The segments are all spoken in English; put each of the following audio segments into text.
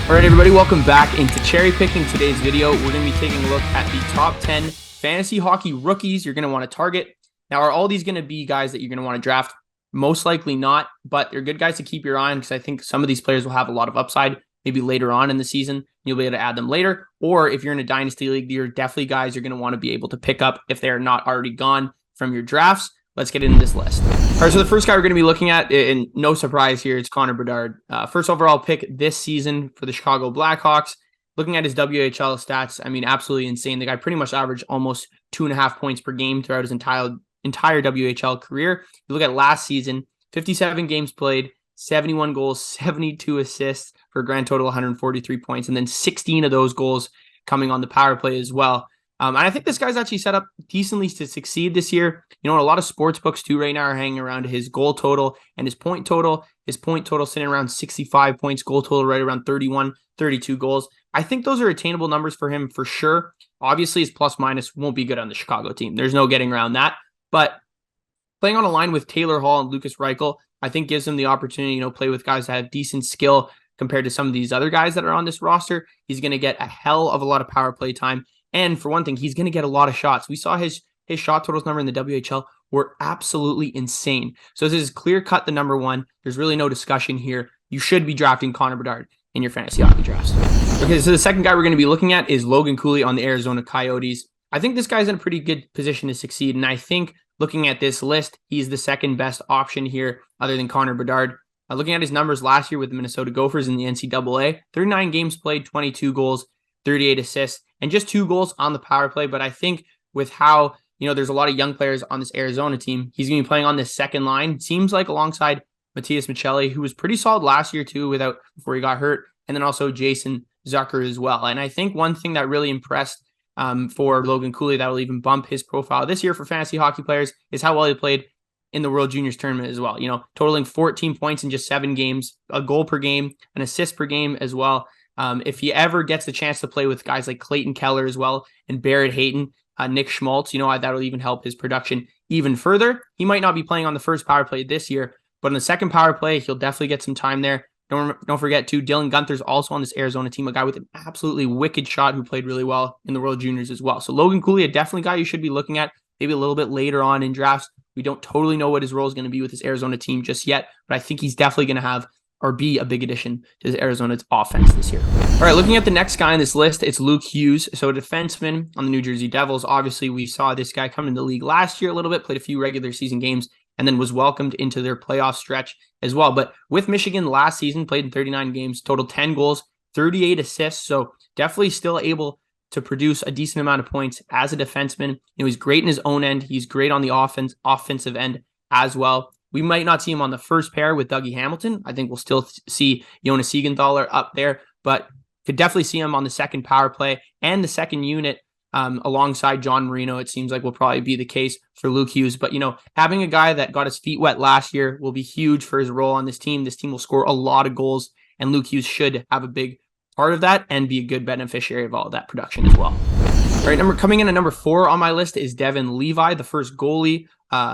All right, everybody, welcome back into Cherry Picking. Today's video, we're going to be taking a look at the top 10 fantasy hockey rookies you're going to want to target. Now, are all these going to be guys that you're going to want to draft? Most likely not, but they're good guys to keep your eye on because I think some of these players will have a lot of upside maybe later on in the season. You'll be able to add them later, or if you're in a dynasty league, you're definitely guys you're going to want to be able to pick up if they're not already gone from your drafts. Let's get into this list. All right, so the first guy we're going to be looking at, and no surprise here, it's Connor Bedard. First overall pick this season for the Chicago Blackhawks. Looking at his WHL stats, I mean, absolutely insane. The guy pretty much averaged almost 2.5 points per game throughout his entire WHL career. You look at last season, 57 games played, 71 goals, 72 assists for a grand total of 143 points, and then 16 of those goals coming on the power play as well. And I think this guy's actually set up decently to succeed this year. You know, a lot of sports books too right now are hanging around his goal total and his point total. His point total sitting around 65 points, goal total right around 31, 32 goals. I think those are attainable numbers for him for sure. Obviously, his plus minus won't be good on the Chicago team. There's no getting around that. But playing on a line with Taylor Hall and Lucas Reichel, I think gives him the opportunity, play with guys that have decent skill compared to some of these other guys that are on this roster. He's going to get a hell of a lot of power play time. And for one thing, he's going to get a lot of shots. We saw his shot totals number in the WHL were absolutely insane. So this is clear cut the number one. There's really no discussion here. You should be drafting Connor Bedard in your fantasy hockey drafts. Okay, so the second guy we're going to be looking at is Logan Cooley on the Arizona Coyotes. I think this guy's in a pretty good position to succeed. And I think looking at this list, he's the second best option here other than Connor Bedard. Looking at his numbers last year with the Minnesota Gophers in the NCAA, 39 games played, 22 goals, 38 assists, and just 2 goals on the power play. But I think with how, there's a lot of young players on this Arizona team, he's going to be playing on this second line. Seems like alongside Matias Maccelli, who was pretty solid last year too before he got hurt. And then also Jason Zucker as well. And I think one thing that really impressed for Logan Cooley that will even bump his profile this year for fantasy hockey players is how well he played in the World Juniors tournament as well. Totaling 14 points in just 7 games, a goal per game, an assist per game as well. If he ever gets the chance to play with guys like Clayton Keller as well and Barrett Hayton, Nick Schmaltz, that'll even help his production even further. He might not be playing on the first power play this year, but on the second power play, he'll definitely get some time there. Don't forget too, Dylan Gunther's also on this Arizona team, a guy with an absolutely wicked shot who played really well in the World Juniors as well. So Logan Cooley, definitely a guy you should be looking at maybe a little bit later on in drafts. We don't totally know what his role is going to be with this Arizona team just yet, but I think he's definitely going to have or be a big addition to Arizona's offense this year. All right, looking at the next guy on this list, it's Luke Hughes. So a defenseman on the New Jersey Devils. Obviously, we saw this guy come into the league last year a little bit, played a few regular season games, and then was welcomed into their playoff stretch as well. But with Michigan last season, played in 39 games, total 10 goals, 38 assists. So definitely still able to produce a decent amount of points as a defenseman. He's great in his own end. He's great on the offensive end as well. We might not see him on the first pair with Dougie Hamilton. I think we'll still see Jonas Siegenthaler up there, but could definitely see him on the second power play and the second unit alongside John Marino. It seems like will probably be the case for Luke Hughes. But, having a guy that got his feet wet last year will be huge for his role on this team. This team will score a lot of goals, and Luke Hughes should have a big part of that and be a good beneficiary of all of that production as well. All right, coming in at number 4 on my list is Devon Levi, the first goalie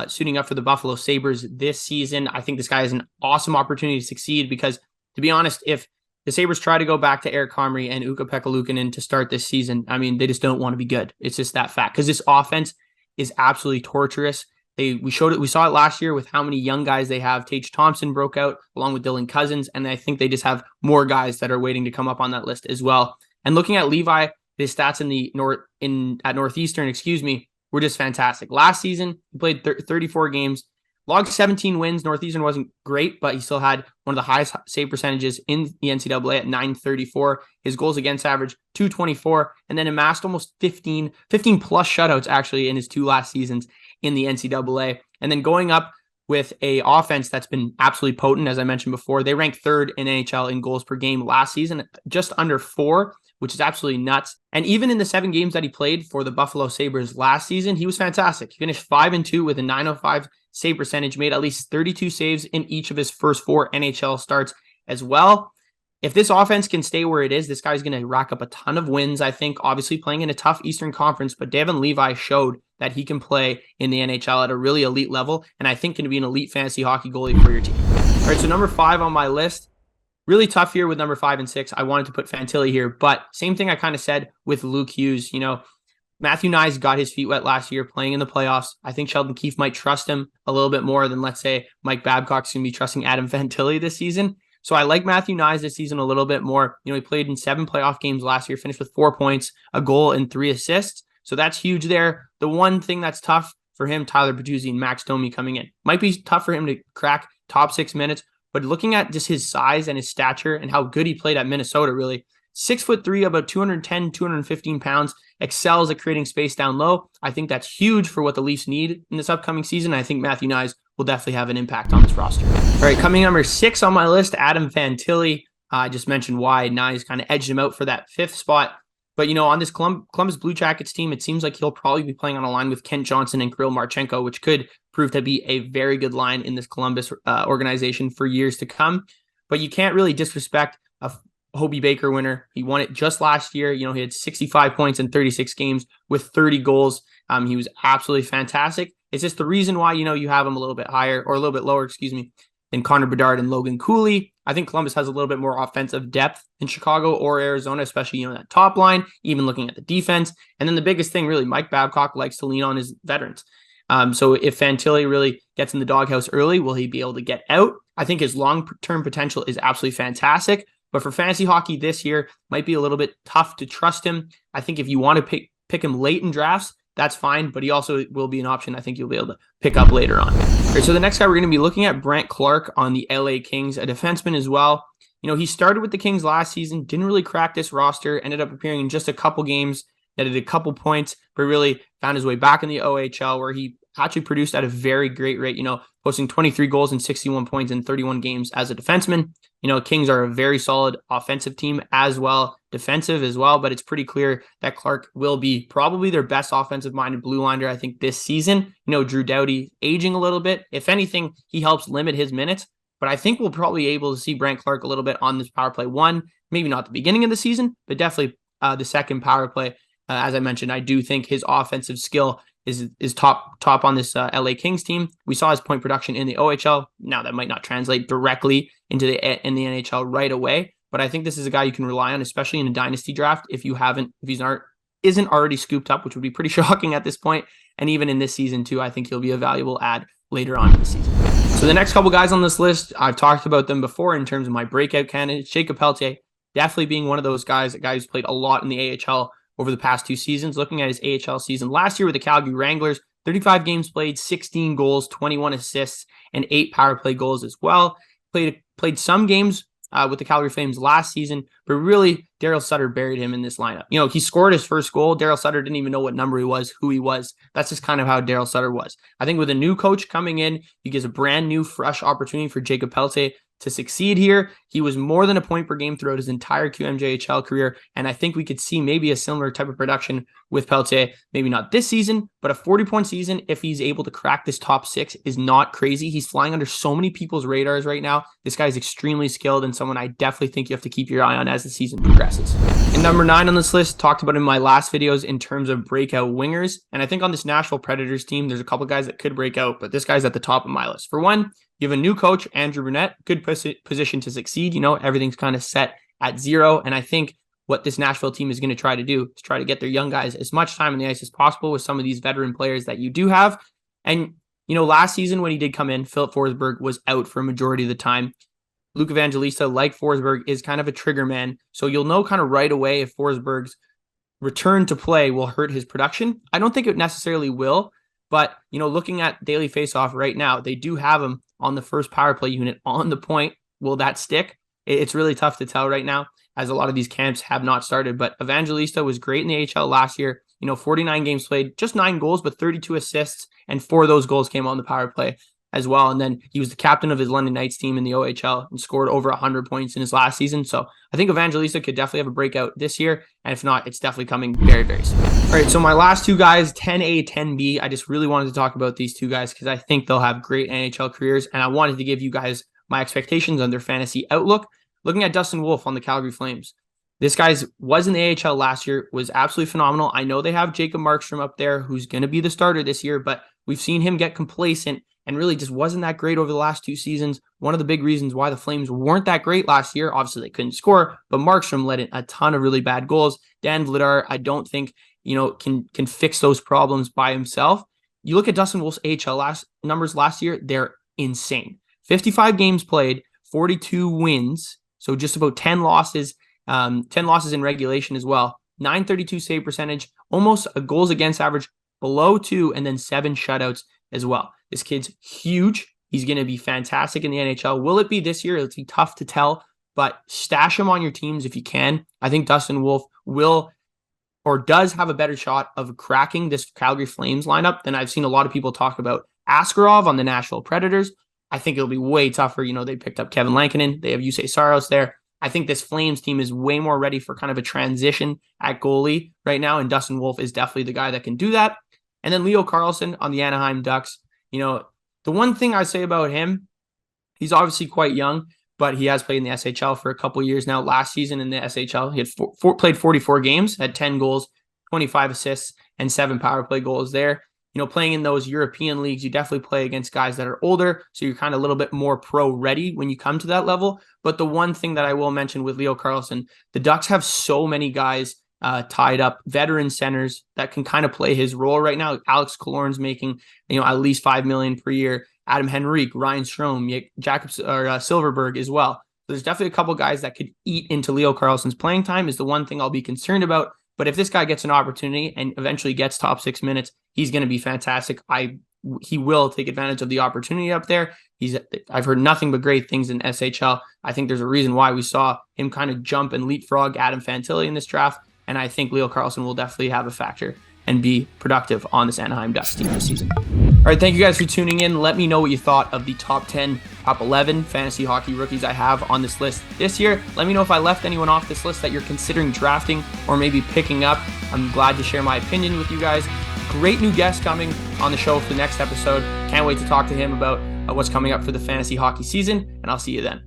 suiting up for the Buffalo Sabres this season. I think this guy has an awesome opportunity to succeed because, to be honest, if the Sabres try to go back to Eric Comrie and Ukko-Pekka Luukkonen to start this season, I mean, they just don't want to be good. It's just that fact because this offense is absolutely torturous. We saw it last year with how many young guys they have. Tage Thompson broke out along with Dylan Cousins, and I think they just have more guys that are waiting to come up on that list as well. And looking at Levi, his stats at Northeastern, were just fantastic. Last season, he played 34 games, logged 17 wins. Northeastern wasn't great, but he still had one of the highest save percentages in the NCAA at .934. His goals against average .224, and then amassed almost 15 plus shutouts actually in his 2 last seasons in the NCAA. And then going up with a offense that's been absolutely potent, as I mentioned before. They ranked 3rd in NHL in goals per game last season, just under 4, which is absolutely nuts. And even in the 7 games that he played for the Buffalo Sabres last season, he was fantastic. He finished 5-2 with a .905 save percentage, made at least 32 saves in each of his first 4 NHL starts as well. If this offense can stay where it is, this guy's going to rack up a ton of wins, I think, obviously playing in a tough Eastern Conference, but Devon Levi showed that he can play in the NHL at a really elite level, and I think can be an elite fantasy hockey goalie for your team. All right, so number 5 on my list, Really tough here with number 5 and 6. I wanted to put Fantilli here, but same thing I kind of said with Luke Hughes. Matthew Knies got his feet wet last year playing in the playoffs. I think Sheldon Keefe might trust him a little bit more than, let's say, Mike Babcock's going to be trusting Adam Fantilli this season. So I like Matthew Knies this season a little bit more. He played in 7 playoff games last year, finished with 4 points, a goal, and 3 assists. So that's huge there. The one thing that's tough for him, Tyler Bertuzzi and Max Domi coming in. Might be tough for him to crack top 6 minutes, but looking at just his size and his stature and how good he played at Minnesota, really, 6'3", about 210, 215 pounds, excels at creating space down low. I think that's huge for what the Leafs need in this upcoming season. I think Matthew Knies will definitely have an impact on this roster. All right, coming number 6 on my list, Adam Fantilli. I just mentioned why Knies kind of edged him out for that 5th spot. But, on this Columbus Blue Jackets team, it seems like he'll probably be playing on a line with Kent Johnson and Kirill Marchenko, which could prove to be a very good line in this Columbus organization for years to come. But you can't really disrespect a Hobey Baker winner. He won it just last year. He had 65 points in 36 games with 30 goals. He was absolutely fantastic. It's just the reason why, you have him a little bit higher or a little bit lower, than Connor Bedard and Logan Cooley. I think Columbus has a little bit more offensive depth in Chicago or Arizona, especially, that top line, even looking at the defense. And then the biggest thing, really, Mike Babcock likes to lean on his veterans. So if Fantilli really gets in the doghouse early, will he be able to get out? I think his long-term potential is absolutely fantastic. But for fantasy hockey this year, might be a little bit tough to trust him. I think if you want to pick him late in drafts, that's fine, but he also will be an option I think you'll be able to pick up later on. Okay, so the next guy we're going to be looking at, Brandt Clarke on the LA Kings, a defenseman as well. He started with the Kings last season, didn't really crack this roster, ended up appearing in just a couple games, netted a couple points, but really found his way back in the OHL where he actually produced at a very great rate, posting 23 goals and 61 points in 31 games as a defenseman. Kings are a very solid offensive team as well, defensive as well, but it's pretty clear that Clarke will be probably their best offensive-minded blue liner, I think, this season. Drew Doughty aging a little bit. If anything, he helps limit his minutes, but I think we'll probably be able to see Brandt Clarke a little bit on this power play 1, maybe not the beginning of the season, but definitely the second power play. As I mentioned, I do think his offensive skill is top on this LA Kings team. We saw his point production in the OHL. Now that might not translate directly into the NHL right away, but I think this is a guy you can rely on, especially in a dynasty draft. If isn't already scooped up, which would be pretty shocking at this point, and even in this season too, I think he'll be a valuable add later on in the season. So the next couple guys on this list, I've talked about them before in terms of my breakout candidates. Jakob Pelletier, definitely being one of those guys, a guy who's played a lot in the AHL over the past 2 seasons. Looking at his AHL season last year with the Calgary Wranglers, 35 games played, 16 goals, 21 assists, and 8 power play goals as well. Played some games with the Calgary Flames last season, but really Daryl Sutter buried him in this lineup. He scored his first goal. Daryl Sutter didn't even know what number he was, who he was. That's just kind of how Daryl Sutter was. I think with a new coach coming in, he gives a brand new, fresh opportunity for Jakob Pelletier to succeed here. He was more than a point per game throughout his entire QMJHL career, and I think we could see maybe a similar type of production with Pelletier. Maybe not this season, but a 40-point season, if he's able to crack this top 6, is not crazy. He's flying under so many people's radars right now. This guy is extremely skilled and someone I definitely think you have to keep your eye on as the season progresses. And number 9 on this list, talked about in my last videos in terms of breakout wingers, and I think on this Nashville Predators team, there's a couple guys that could break out, but this guy's at the top of my list. For one, you have a new coach, Andrew Brunette, good position to succeed. Everything's kind of set at 0. And I think what this Nashville team is going to try to do is try to get their young guys as much time on the ice as possible with some of these veteran players that you do have. And, last season when he did come in, Philip Forsberg was out for a majority of the time. Luke Evangelista, like Forsberg, is kind of a trigger man. So you'll know kind of right away if Forsberg's return to play will hurt his production. I don't think it necessarily will. But, looking at daily faceoff right now, they do have him on the first power play unit on the point. Will that stick? It's really tough to tell right now, as a lot of these camps have not started. But Evangelista was great in the AHL last year. 49 games played, just 9 goals, but 32 assists, and 4 of those goals came on the power play as well. And then he was the captain of his London Knights team in the OHL and scored over 100 points in his last season. So I think Evangelista could definitely have a breakout this year. And if not, it's definitely coming very, very soon. All right, so my last 2 guys, 10A, 10B, I just really wanted to talk about these 2 guys because I think they'll have great NHL careers. And I wanted to give you guys my expectations on their fantasy outlook. Looking at Dustin Wolf on the Calgary Flames. This guy's was in the AHL last year, was absolutely phenomenal. I know they have Jacob Markstrom up there, who's going to be the starter this year, but we've seen him get complacent and really just wasn't that great over the last 2 seasons. One of the big reasons why the Flames weren't that great last year, obviously they couldn't score, but Markstrom let in a ton of really bad goals. Dan Vladar, I don't think, can fix those problems by himself. You look at Dustin Wolf's AHL numbers last year, they're insane. 55 games played, 42 wins, so just about 10 losses, 10 losses in regulation as well. 932 save percentage, almost a goals against average below 2, and then 7 shutouts as well. This kid's huge. He's going to be fantastic in the NHL. Will it be this year? It'll be tough to tell, but stash him on your teams if you can. I think Dustin Wolf will or does have a better shot of cracking this Calgary Flames lineup than I've seen a lot of people talk about Askarov on the Nashville Predators. I think it'll be way tougher. They picked up Kevin Lankinen. They have Jussi Saros there. I think this Flames team is way more ready for kind of a transition at goalie right now, and Dustin Wolf is definitely the guy that can do that. And then Leo Carlsson on the Anaheim Ducks. The one thing I say about him, he's obviously quite young, but he has played in the SHL for a couple of years now. Last season in the SHL, he had played 44 games, had 10 goals, 25 assists, and 7 power play goals there. Playing in those European leagues, you definitely play against guys that are older, so you're kind of a little bit more pro ready when you come to that level. But the one thing that I will mention with Leo Carlsson, the Ducks have so many guys tied up, veteran centers that can kind of play his role right now. Alex Killorn's making at least $5 million per year. Adam Henrique, Ryan Strome, Jakob Silverberg as well. There's definitely a couple guys that could eat into Leo Carlsson's playing time. Is the one thing I'll be concerned about. But if this guy gets an opportunity and eventually gets top 6 minutes, he's going to be fantastic. He will take advantage of the opportunity up there. I've heard nothing but great things in SHL. I think there's a reason why we saw him kind of jump and leapfrog Adam Fantilli in this draft. And I think Leo Carlsson will definitely have a factor and be productive on this Anaheim Ducks team this season. All right, thank you guys for tuning in. Let me know what you thought of the top 10, top 11 fantasy hockey rookies I have on this list this year. Let me know if I left anyone off this list that you're considering drafting or maybe picking up. I'm glad to share my opinion with you guys. Great new guest coming on the show for the next episode. Can't wait to talk to him about what's coming up for the fantasy hockey season, and I'll see you then.